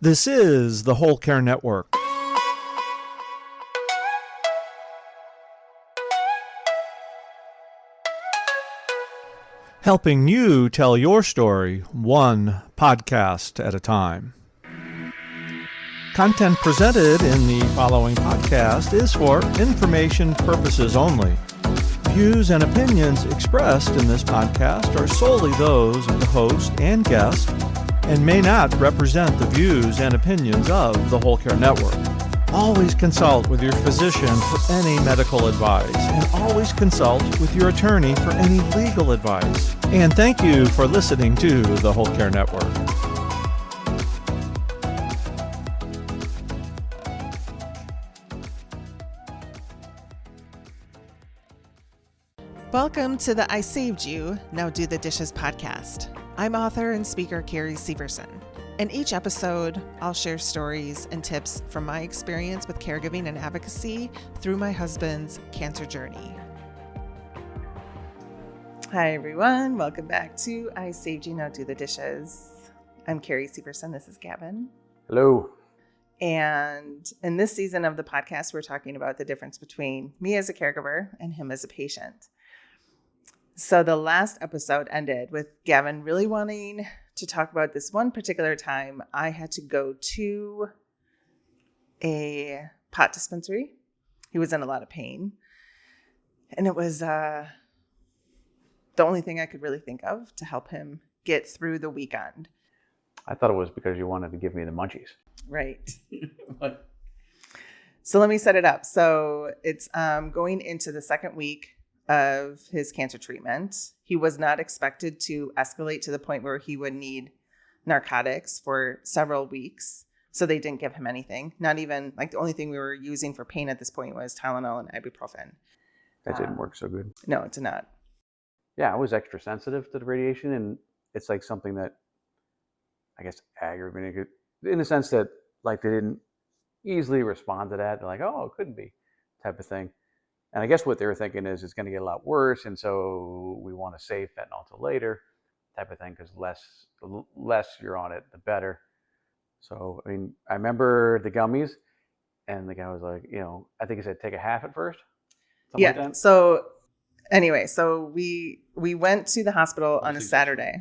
This is the Whole Care Network. Helping you tell your story one podcast at a time. Content presented in the following podcast is for information purposes only. Views and opinions expressed in this podcast are solely those of the host and guest and may not represent the views and opinions of the Whole Care Network. Always consult with your physician for any medical advice, and always consult with your attorney for any legal advice. And thank you for listening to the Whole Care Network. Welcome to the I Saved You, Now Do the Dishes podcast. I'm author and speaker Carrie Severson. In each episode, I'll share stories and tips from my experience with caregiving and advocacy through my husband's cancer journey. Hi, everyone. Welcome back to I Saved You, Now Do the Dishes. I'm Carrie Severson. This is Gavin. Hello. And in this season of the podcast, we're talking about the difference between me as a caregiver and him as a patient. So the last episode ended with Gavin really wanting to talk about this one particular time I had to go to a pot dispensary. He was in a lot of pain. And it was the only thing I could really think of to help him get through the weekend. I thought it was because you wanted to give me the munchies. Right. So let me set it up. So it's going into the second week of his cancer treatment. He was not expected to escalate to the point where he would need narcotics for several weeks. So they didn't give him anything. Not even, like, the only thing we were using for pain at this point was Tylenol and ibuprofen. That didn't work so good. No, it did not. Yeah, I was extra sensitive to the radiation, and it's like something that I guess aggravated in the sense that, like, they didn't easily respond to that. They're like, oh, it couldn't be, type of thing. And I guess what they were thinking is it's going to get a lot worse, and so we want to save fentanyl until later, type of thing, because the less you're on it, the better. So, I mean, I remember the gummies, and the guy was like, I think he said take a half at first. Yeah. Like that. So anyway, so we went to the hospital on a Saturday.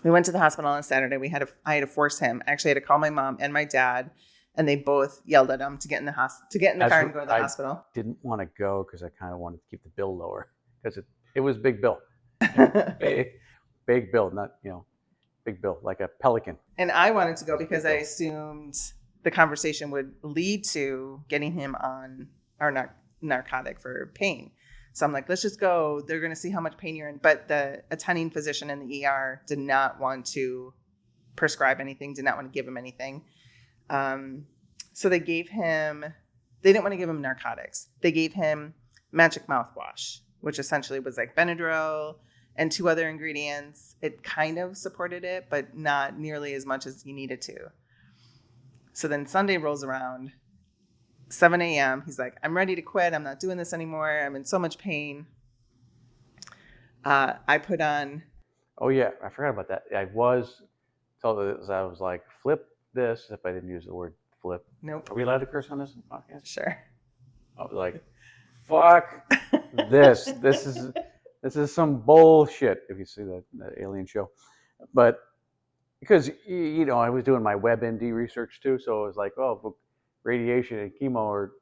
We went to the hospital on a Saturday. I had to force him. Actually, I had to call my mom and my dad. And they both yelled at him to get in the car and go to the hospital. Didn't want to go because I kind of wanted to keep the bill lower because it was big bill, big bill, not big bill like a pelican. And I wanted to go because I assumed the conversation would lead to getting him on our narcotic for pain. So I'm like, let's just go. They're going to see how much pain you're in. But the attending physician in the ER did not want to prescribe anything. Did not want to give him anything. So they didn't want to give him narcotics. They gave him magic mouthwash, which essentially was like Benadryl and 2 other ingredients. It kind of supported it, but not nearly as much as he needed to. So then Sunday rolls around, 7 a.m. He's like, I'm ready to quit. I'm not doing this anymore. I'm in so much pain. I put on. Oh yeah. I forgot about that. I was like, flip this, if I didn't use the word flip. Nope. Are we allowed to curse on this podcast? Sure. I was like, fuck this. This is some bullshit, if you see that alien show. But because, I was doing my WebMD research too, so it was like, oh, radiation and chemo are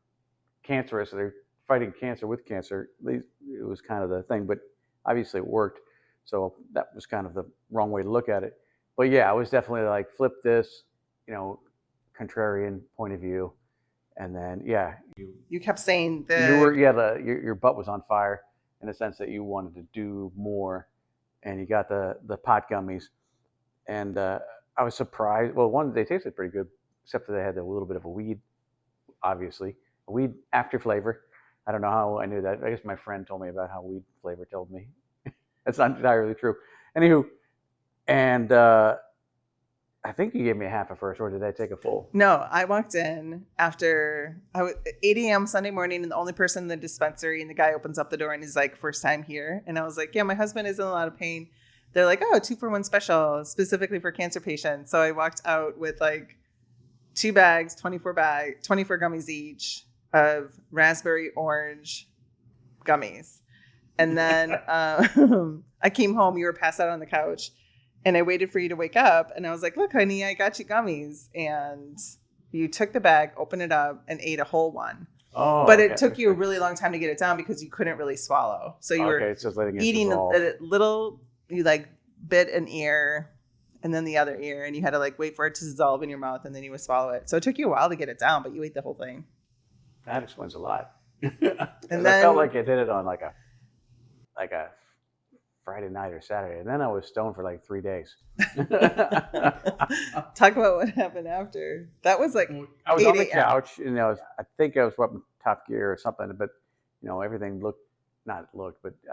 cancerous, so they're fighting cancer with cancer. It was kind of the thing, but obviously it worked. So that was kind of the wrong way to look at it. But yeah, I was definitely like, flip this, contrarian point of view. And then, yeah. You kept saying your butt was on fire in the sense that you wanted to do more, and you got the pot gummies. And I was surprised. Well, one, they tasted pretty good, except that they had a little bit of a weed, obviously. A weed after flavor. I don't know how I knew that. I guess my friend told me about how weed flavor told me. That's not entirely true. Anywho, and I think you gave me a half at first, or did I take a full? No, I walked in after 8 a.m. Sunday morning, and the only person in the dispensary, and the guy opens up the door and he's like, first time here. And I was like, yeah, my husband is in a lot of pain. They're like, oh, 2-for-1 special specifically for cancer patients. So I walked out with like 2 bags, 24 gummies each of raspberry orange gummies. And then I came home, you were passed out on the couch, and I waited for you to wake up. And I was like, look, honey, I got you gummies. And you took the bag, opened it up, and ate a whole one. Oh, but it took you a really long time to get it down because you couldn't really swallow. So you were it's just letting it eating dissolve. a little, you like bit an ear and then the other ear, and you had to like wait for it to dissolve in your mouth, and then you would swallow it. So it took you a while to get it down, but you ate the whole thing. That explains a lot. And then, then I felt like I did it on like a Friday night or Saturday, and then I was stoned for like 3 days. talk about what happened after. That was like I was on the 8 a.m. couch, and I think I was up Top Gear or something, but everything but I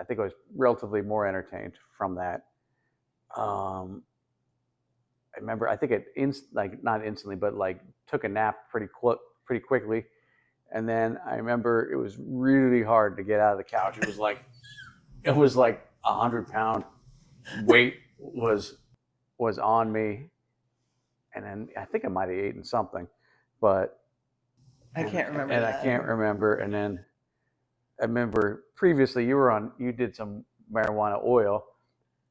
think I was relatively more entertained from that. I remember, I think it not instantly, but like took a nap pretty quickly, and then I remember it was really hard to get out of the couch. It was like 100-pound weight was on me, and then I think I might have eaten something, but I can't remember. I can't remember. And then I remember previously you did some marijuana oil,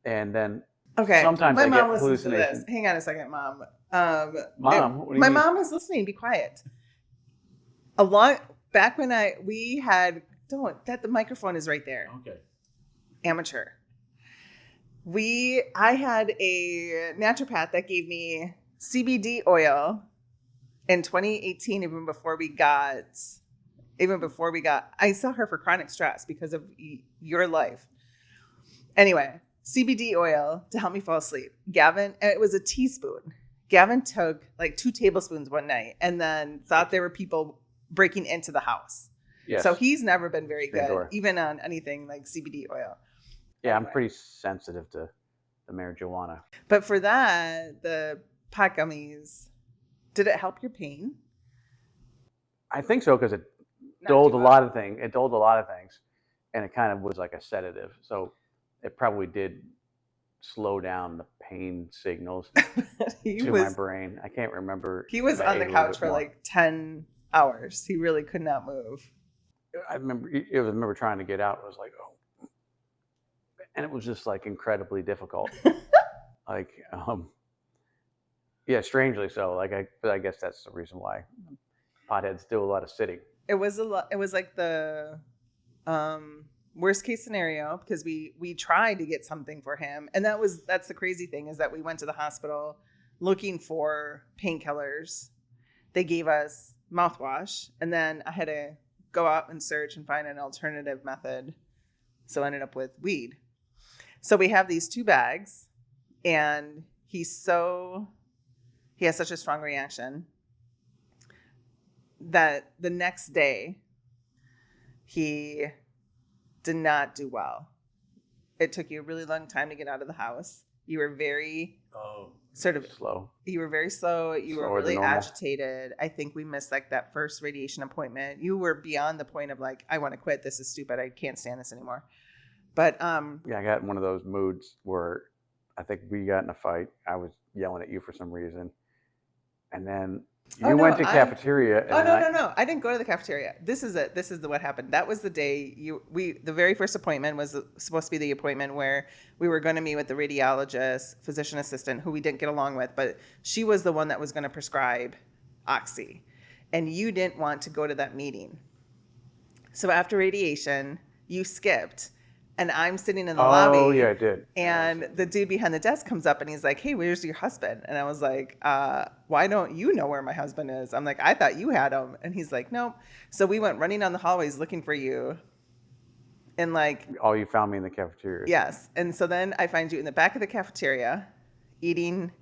and then sometimes my I mom get listens to hallucinations. this. Hang on a second, Mom. Mom, what do you my mean? mom is listening. Be quiet. Back when the microphone is right there. Okay. Amateur. I had a naturopath that gave me CBD oil in 2018, even before we got, I saw her for chronic stress because of your life. Anyway, CBD oil to help me fall asleep. Gavin, and it was a teaspoon. Gavin took like 2 tablespoons one night and then thought there were people breaking into the house. Yes. So he's never been very good, Door. even on anything like CBD oil. Yeah, Anyway. I'm pretty sensitive to the marijuana. But for that, the pot gummies, did it help your pain? I think so, because it Not dulled a too lot of things. It dulled a lot of things, and it kind of was like a sedative. So it probably did slow down the pain signals to my brain. I can't remember. He was on the couch for like 10 hours. He really could not move. I remember trying to get out. I was like, oh, and it was just like incredibly difficult. Like, yeah, strangely so. Like, I guess that's the reason why potheads do a lot of sitting. It was a lot. It was like the worst case scenario, because we tried to get something for him, and that's the crazy thing, is that we went to the hospital looking for painkillers. They gave us mouthwash, and then I had to go out and search and find an alternative method. So I ended up with weed. So we have these 2 bags, and he has such a strong reaction that the next day he did not do well. It took you a really long time to get out of the house. You were very slow. You were very slow. You Slower were really than normal. agitated. I think we missed like that first radiation appointment. You were beyond the point of like, I want to quit. This is stupid. I can't stand this anymore. But yeah, I got in one of those moods where I think we got in a fight. I was yelling at you for some reason, and then you went to cafeteria. No. I didn't go to the cafeteria. This is what happened. That was the day the very first appointment was supposed to be the appointment where we were going to meet with the radiologist, physician assistant, who we didn't get along with, but she was the one that was going to prescribe Oxy, and you didn't want to go to that meeting. So after radiation, you skipped. And I'm sitting in the lobby. Oh, yeah, I did. And the dude behind the desk comes up and he's like, hey, where's your husband? And I was like, why don't you know where my husband is? I'm like, I thought you had him. And he's like, nope. So we went running down the hallways looking for you. And like... Oh, you found me in the cafeteria. Yes. And so then I find you in the back of the cafeteria eating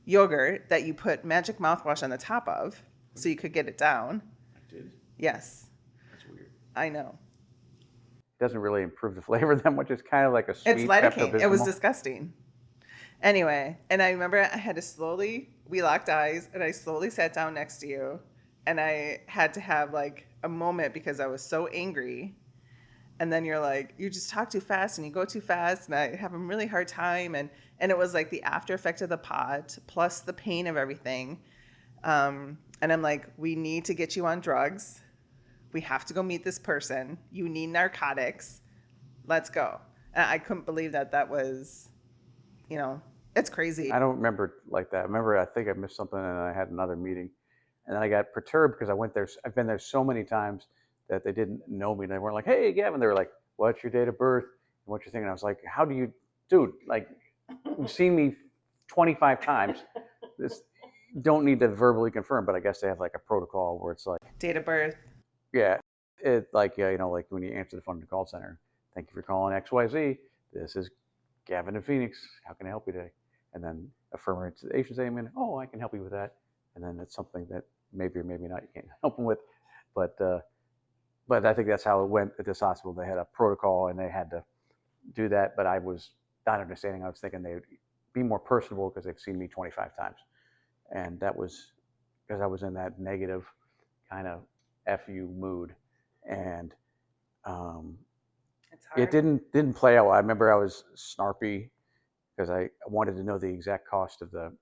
yogurt that you put magic mouthwash on the top of so you could get it down. I did? Yes. That's weird. I know. Doesn't really improve the flavor that much. It's kind of like a sweet It's lidocaine. Pepto-Bismol. It was disgusting. Anyway, and I remember I had to we locked eyes, and I slowly sat down next to you, and I had to have like a moment because I was so angry. And then you're like, you just talk too fast and you go too fast, and I have a really hard time. And it was like the after effect of the pot plus the pain of everything. And And I'm like, we need to get you on drugs. We have to go meet this person. You need narcotics. Let's go. And I couldn't believe that was, it's crazy. I don't remember it like that. I remember I think I missed something and I had another meeting. And then I got perturbed because I went there. I've been there so many times that they didn't know me. They weren't like, hey, Gavin. They were like, what's your date of birth? And what you're thinking? I was like, how do you, dude, like, you've seen me 25 times. This don't need to verbally confirm, but I guess they have like a protocol where it's like, Date of birth. yeah, it like, like when you answer the phone in the call center, thank you for calling XYZ. This is Gavin in Phoenix. How can I help you today? And then affirmation statement. Oh, I can help you with that. And then it's something that maybe or maybe not you can't help them with, but I think that's how it went at this hospital. They had a protocol and they had to do that, but I was not understanding. I was thinking they'd be more personable because they've seen me 25 times, and that was because I was in that negative kind of fu mood, and It's hard. it didn't play out well. I remember I was snarpy because I wanted to know the exact cost of the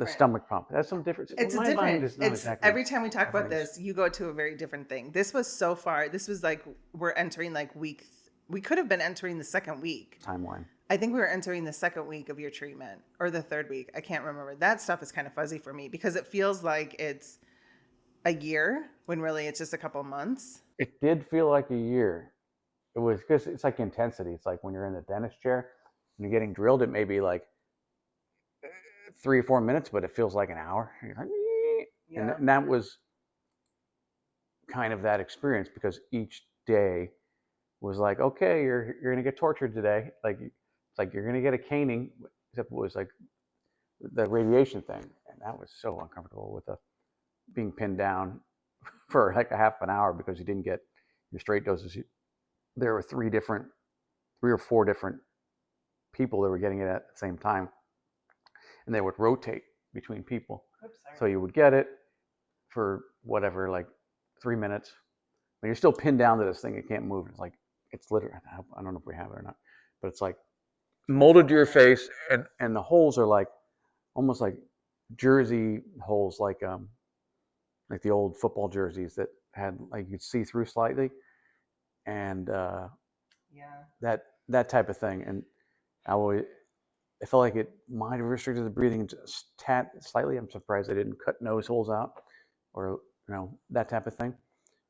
stomach pump. That's some difference. It's My a different. mind is not It's exactly every time we talk about everything's- this, you go to a very different thing. This was so far. This was like we're entering like week. We could have been entering the second week. timeline. I think we were entering the second week of your treatment or the third week. I can't remember. That stuff is kind of fuzzy for me because it feels like it's a year when really it's just a couple months. It did feel like a year. It was because it's like intensity. It's like when you're in the dentist chair and you're getting drilled, it may be like 3 or 4 minutes, but it feels like an hour. You're like, Yeah. and that was kind of that experience because each day was like, okay, you're gonna get tortured today. Like it's like you're gonna get a caning, except it was like the radiation thing, and that was so uncomfortable with the being pinned down for like a half an hour because you didn't get your straight doses. There were 3 or 4 different people that were getting it at the same time, and they would rotate between people. Oops, sorry. So you would get it for whatever, like 3 minutes, but you're still pinned down to this thing. You can't move. It's like it's literally. I don't know if we have it or not, but it's like molded to your face, and the holes are like almost like jersey holes, like the old football jerseys that had like you'd see through slightly, and Yeah. that type of thing. And I felt like it might have restricted the breathing just slightly. I'm surprised they didn't cut nose holes out, or that type of thing.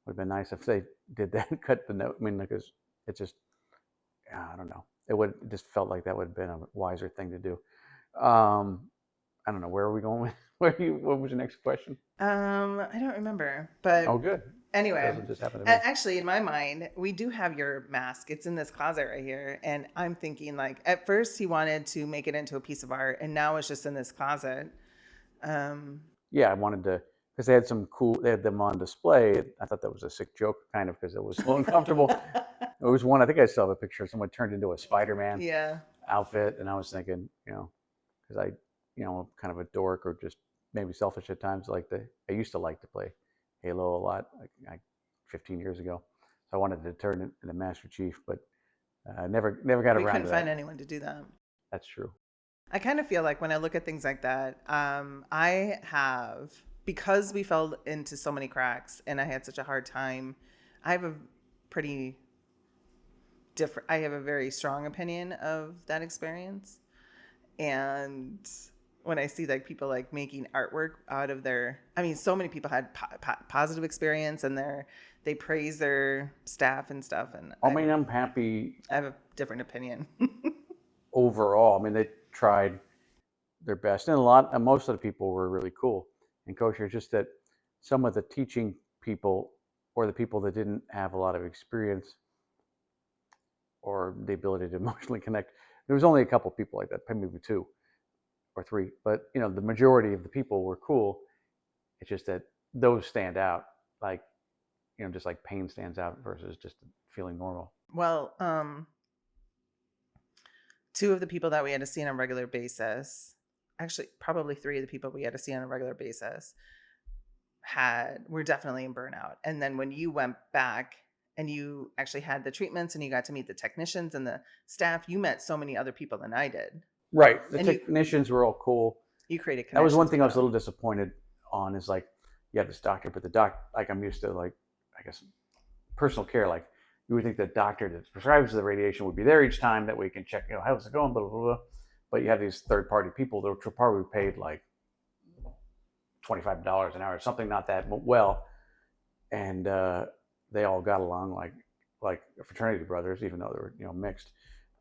Would have been nice if they did that, cut the nose. I mean, because it just, I don't know. It just felt like that would have been a wiser thing to do. I don't know. Where are we going with? What was your next question? I don't remember, but Oh, good. anyway, Doesn't just happen to me. actually, in my mind, we do have your mask. It's in this closet right here, and I'm thinking like at first he wanted to make it into a piece of art, and now it's just in this closet. Yeah, I wanted to because they had them on display. I thought that was a sick joke, kind of, because it was so uncomfortable. It was one. I think I still have a picture of someone turned into a Spider-Man Yeah. outfit, and I was thinking, because I, I'm kind of a dork or just maybe selfish at times. I used to like to play Halo a lot, like 15 years ago. So I wanted to turn it into Master Chief, but never got We around to couldn't that. find anyone to do that. That's true. I kind of feel like when I look at things like that, I have, because we fell into so many cracks and I had such a hard time, I have a very strong opinion of that experience. And when I see like people like making artwork out of so many people had positive experience and they praise their staff and stuff. And I'm happy. I have a different opinion. Overall, I mean, they tried their best, and most of the people were really cool and kosher. Just that some of the teaching people or the people that didn't have a lot of experience or the ability to emotionally connect, there was only a couple of people like that, maybe 2 or 3. But the majority of the people were cool. It's just that those stand out, like just like pain stands out versus just feeling normal. Well, 2 of the people that we had to see on a regular basis, actually probably 3 of the people we had to see on a regular basis were definitely in burnout. And then when you went back and you actually had the treatments and you got to meet the technicians and the staff, you met so many other people than I did. Right. The technicians were all cool. You created connections. That was one thing I was a little disappointed on, is like you have this doctor, but the doc, like I'm used to, like, I guess, personal care, like you would think the doctor that prescribes the radiation would be there each time that we can check, how's it going, blah, blah, blah. But you have these third-party people that will probably paid like $25 an hour, something not that well. And they all got along like fraternity brothers, even though they were, mixed.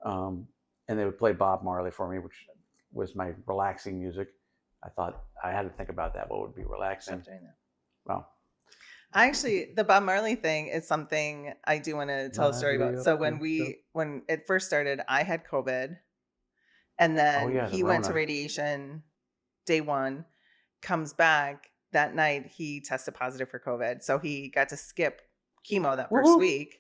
And they would play Bob Marley for me, which was my relaxing music. I thought I had to think about that. What would be relaxing? Stop doing that. Well, The Bob Marley thing is something I do want to tell a story about. So when it first started, I had COVID, and then he went to radiation day one, comes back that night, he tested positive for COVID. So he got to skip chemo that first week.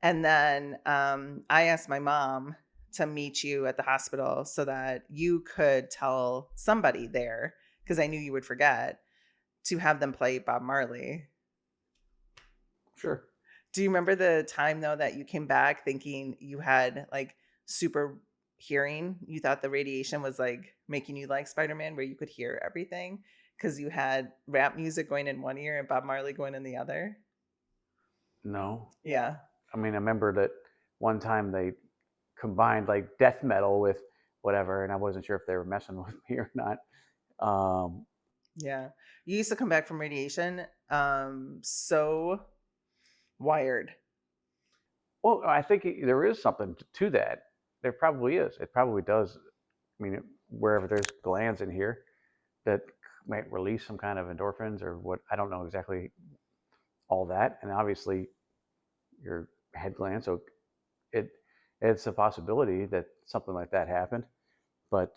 And then I asked my mom to meet you at the hospital so that you could tell somebody there, because I knew you would forget, to have them play Bob Marley. Sure. Do you remember the time, though, that you came back thinking you had like super hearing? You thought the radiation was like making you like Spider-Man, where you could hear everything because you had rap music going in one ear and Bob Marley going in the other? No. Yeah. I mean, I remember that one time they combined like death metal with whatever, and I wasn't sure if they were messing with me or not. Yeah. You used to come back from radiation so wired. Well, I think there is something to that. There probably is. It probably does. I mean, wherever there's glands in here that might release some kind of endorphins or what, I don't know exactly all that. And obviously your head gland, so it's a possibility that something like that happened. But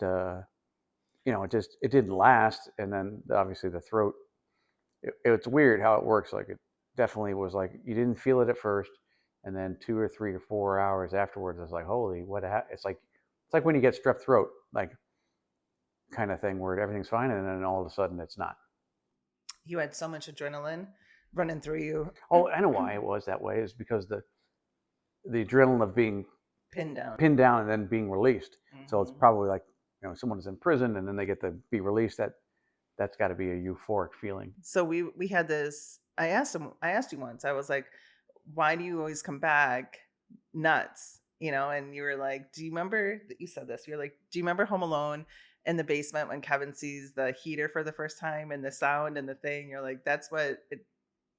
it didn't last. And then obviously the throat, it's weird how it works. Like it definitely was like you didn't feel it at first, and then 2 or 3 or 4 hours afterwards, it's like, holy, what happened? It's like when you get strep throat, like kind of thing where everything's fine, and then all of a sudden it's not. You had so much adrenaline running through you. Oh, I know why it was that way. Is because the adrenaline of being pinned down and then being released. Mm-hmm. So it's probably like someone's in prison and then they get to be released. That's got to be a euphoric feeling. So we had this. I asked you once. I was like, why do you always come back nuts? And you were like, do you remember that you said this? You're like, do you remember Home Alone in the basement when Kevin sees the heater for the first time and the sound and the thing? You're like, that's what it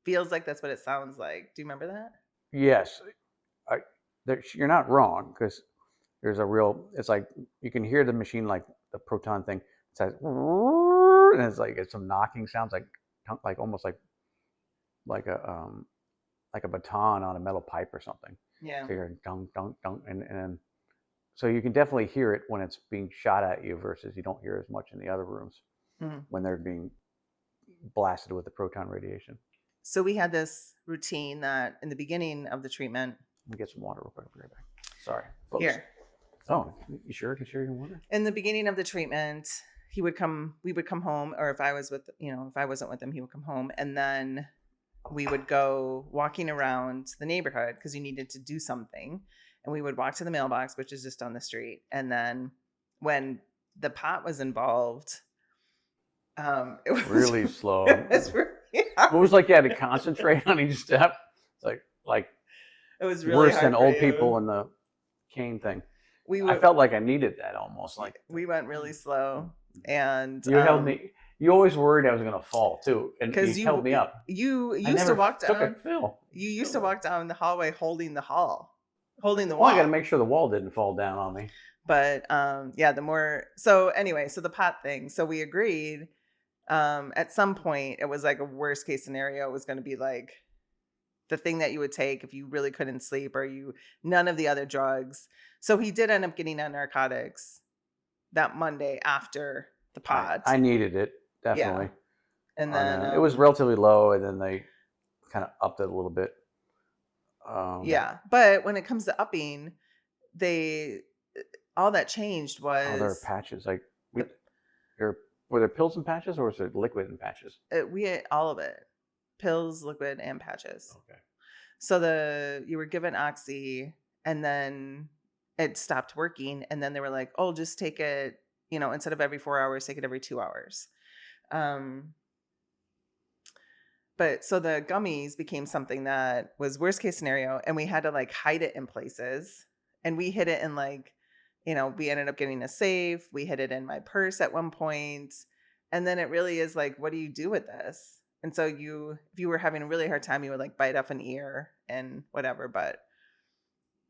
feels like. That's what it sounds like. Do you remember that? Yes. You're not wrong, because there's it's like you can hear the machine, like the proton thing. It says, and it's some knocking sounds, like almost like a baton on a metal pipe or something. Yeah. So you're dunk, dunk, dunk, and so you can definitely hear it when it's being shot at you versus you don't hear as much in the other rooms when they're being blasted with the proton radiation. So we had this routine that in the beginning of the treatment. Let me get some water real quick. I'll be right back. Sorry, folks. Here. Oh, you sure? Can share your water? In the beginning of the treatment, we would come home, or if I wasn't with him, he would come home, and then we would go walking around the neighborhood because you needed to do something, and we would walk to the mailbox, which is just down the street. And then when the pot was involved, it was really slow. It was really hard. It was like you had to concentrate on each step. It's like it was really worse than old people in the cane thing. I felt like I needed that almost. Like we went really slow, and you held me. You always worried I was going to fall too, and you held me up. You used to walk down. You used to walk down the hallway holding the wall. Well, I got to make sure the wall didn't fall down on me. But the more. So anyway, so the pot thing. So we agreed. At some point, it was like a worst case scenario. It was going to be like the thing that you would take if you really couldn't sleep, or none of the other drugs. So he did end up getting on narcotics that Monday after the pod. I needed it, definitely. Yeah. And then it was relatively low, and then they kind of upped it a little bit. But when it comes to upping, all that changed was there are patches. Like were there pills and patches, or was it liquid and patches? We ate all of it. Pills, liquid, and patches. Okay. So you were given oxy, and then it stopped working, and then they were like, "Oh, just take it, instead of every 4 hours, take it every 2 hours." But so the gummies became something that was worst case scenario, and we had to like hide it in places. And we hid it in like, we ended up getting a safe. We hid it in my purse at one point. And then it really is like, what do you do with this? And so if you were having a really hard time, you would like bite off an ear and whatever. But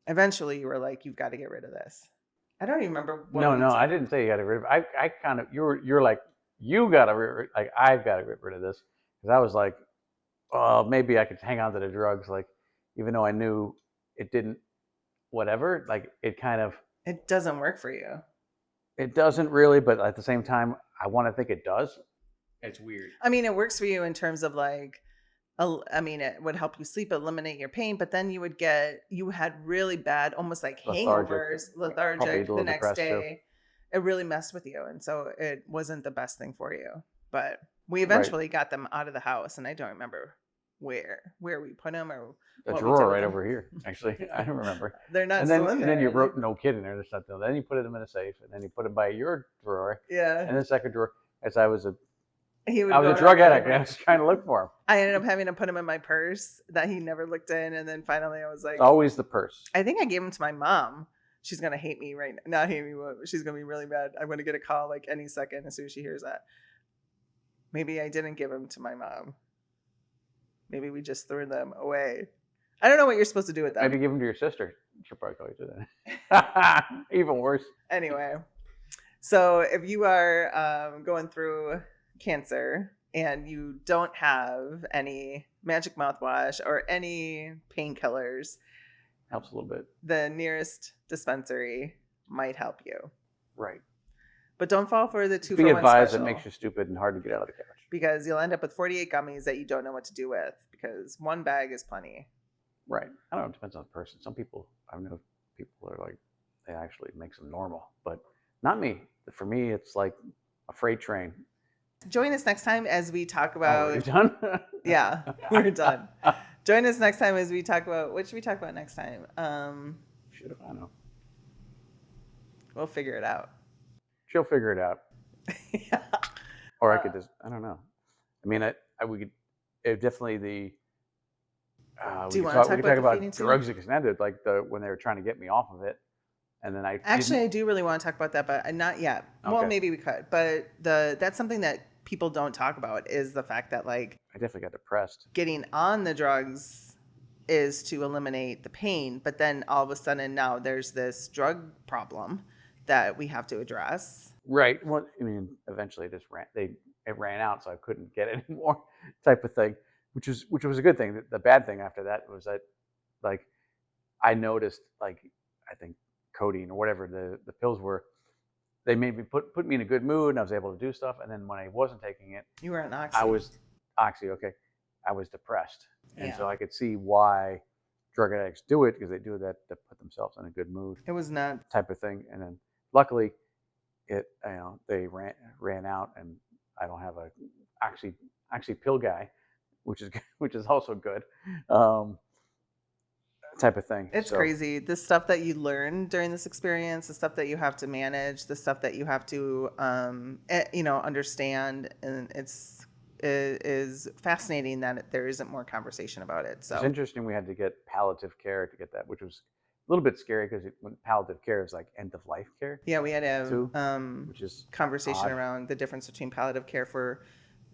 eventually you were like, you've got to get rid of this. I don't even remember. No, I didn't say you got to get rid of it. I kind of, you're like, you got to, like, I've got to get rid of this. Because I was like, oh, maybe I could hang on to the drugs. Like, even though I knew it didn't, whatever, like it kind of. It doesn't work for you. It doesn't really, but at the same time, I want to think it does. It's weird. I mean, it works for you in terms of like, it would help you sleep, eliminate your pain, but then you had really bad, almost like hangovers, lethargic the next day. Too. It really messed with you. And so it wasn't the best thing for you. But we eventually got them out of the house, and I don't remember where we put them or the drawer right over here. Actually, I don't remember. They're not. And then you wrote no kid in there. Then you put them in a safe, and then you put them by your drawer. Yeah. And the second drawer, as I was a drug addict. I was trying to look for him. I ended up having to put him in my purse that he never looked in, and then finally I was like, it's always the purse. I think I gave him to my mom. She's gonna hate me right now. Not hate me, but she's gonna be really mad. I'm gonna get a call like any second as soon as she hears that. Maybe I didn't give him to my mom. Maybe we just threw them away. I don't know what you're supposed to do with them. Maybe give them to your sister. She'll probably call you to that. Even worse. Anyway, so if you are going through cancer and you don't have any magic mouthwash or any painkillers, helps a little bit. The nearest dispensary might help you. Right. But don't fall for the 2-for-1 special. Be advised, it makes you stupid and hard to get out of the couch. Because you'll end up with 48 gummies that you don't know what to do with, because one bag is plenty. Right. I don't know. It depends on the person. Some people, I know people are like, it actually makes them normal, but not me. For me, it's like a freight train. Join us next time as we talk about. Are you done? Yeah, we're done. Join us next time as we talk about. What should we talk about next time? Should have, I know. We'll figure it out. She'll figure it out. Yeah. Or I could just, I don't know. I mean, we could, it definitely the. Do you want to talk about drugs extended, like when they were trying to get me off of it, and then I do really want to talk about that, but not yet. Okay. Well, maybe we could, but that's something that people don't talk about is the fact that like I definitely got depressed. Getting on the drugs is to eliminate the pain, but then all of a sudden now there's this drug problem that we have to address. Right. Well, I mean, eventually it ran out, so I couldn't get it anymore, type of thing. Which was a good thing. The bad thing after that was that, like, I noticed, like, I think codeine or whatever the pills were, they made me put me in a good mood, and I was able to do stuff. And then when I wasn't taking it, you were on Oxy. I was Oxy. Okay, I was depressed, and so I could see why drug addicts do it, because they do that to put themselves in a good mood. It was not type of thing. And then luckily, they ran out, and I don't have a Oxy pill guy. Which is also good, type of thing. It's crazy. The stuff that you learn during this experience, the stuff that you have to manage, the stuff that you have to, understand, and it is fascinating that there isn't more conversation about it. So it's interesting. We had to get palliative care to get that, which was a little bit scary because when palliative care is like end of life care. Yeah, we had a which is conversation odd. Around the difference between palliative care for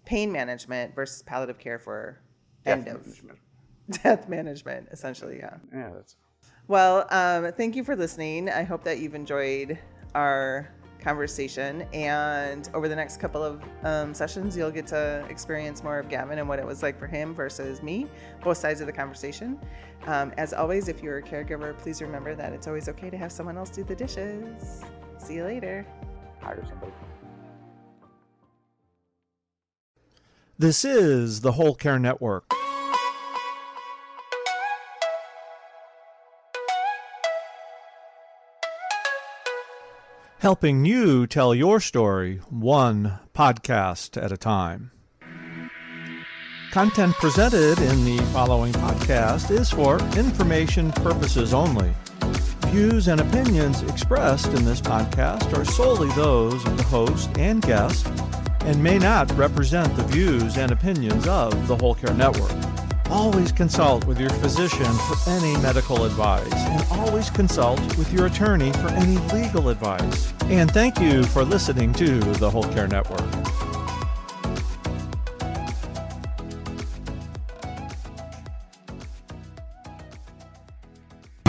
pain management versus palliative care for death management, essentially. Yeah. Well, thank you for listening. I hope that you've enjoyed our conversation, and over the next couple of sessions, you'll get to experience more of Gavin and what it was like for him versus me, both sides of the conversation. As always, if you're a caregiver, please remember that it's always okay to have someone else do the dishes. See you later. Hire somebody. This is the Whole Care Network. Helping you tell your story one podcast at a time. Content presented in the following podcast is for information purposes only. Views and opinions expressed in this podcast are solely those of the host and guest and may not represent the views and opinions of the Whole Care Network. Always consult with your physician for any medical advice, and always consult with your attorney for any legal advice. And thank you for listening to the Whole Care Network.